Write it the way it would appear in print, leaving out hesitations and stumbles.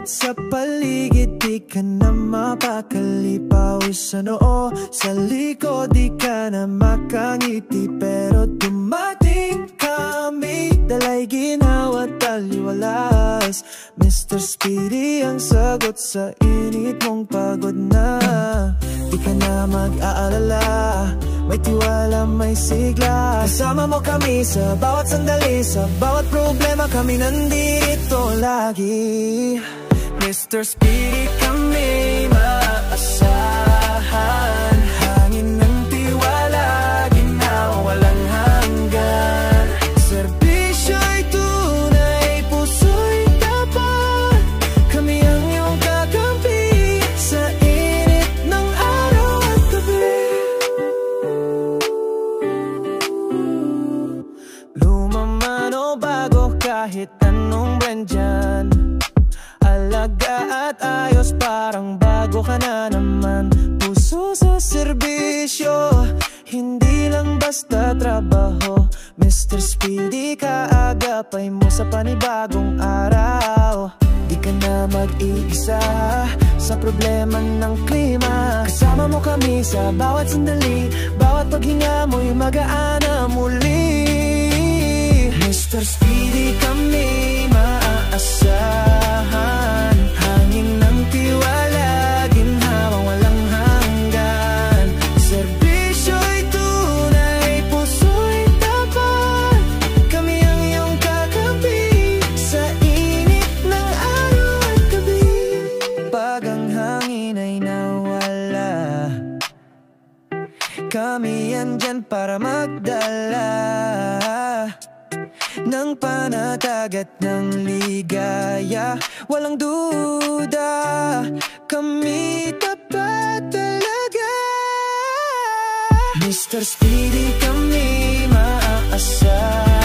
sa paligid, di ka na mapakali. Pawis sa noo, sa likod, di ka na makangiti. Pero dumating kami, dalay ginawa taliwalas. Mr. Speedy ang sagot sa init mong pagod na. Di ka na mag-aalala, may tiwala, may sigla. Kasama mo kami sa bawat sandali, sa bawat problema kami nandito lagi. Mr. Speedy kami maaasahan. Hangin ng tiwala, ginawa walang hanggan. Serbisyo'y tunay, puso'y tapat. Kami ang iyong kakampi sa init ng araw at gabi. Luma man o bago, kahit anong brand dyan, alaga at ayos, parang bago ka na naman. Puso sa serbisyo, hindi lang basta trabaho. Mr. Speedy, kaagapay mo sa panibagong araw. Di ka na mag-iisa sa problema ng klima. Kasama mo kami sa bawat sandali, bawat paghinga mo'y magaan na muli. Mr. Speedy kami maaasahan. Hangin ng tiwala, ginhawang walang hanggan. Serbisyo'y tunay, puso'y tapat. Kami ang iyong kakampi sa init ng araw at gabi. Pag ang hangin ay nawala, kami andyan para magdala ng panatag at ng ligaya. Walang duda, kami tapat talaga. Mr. Speedy kami maaasahan.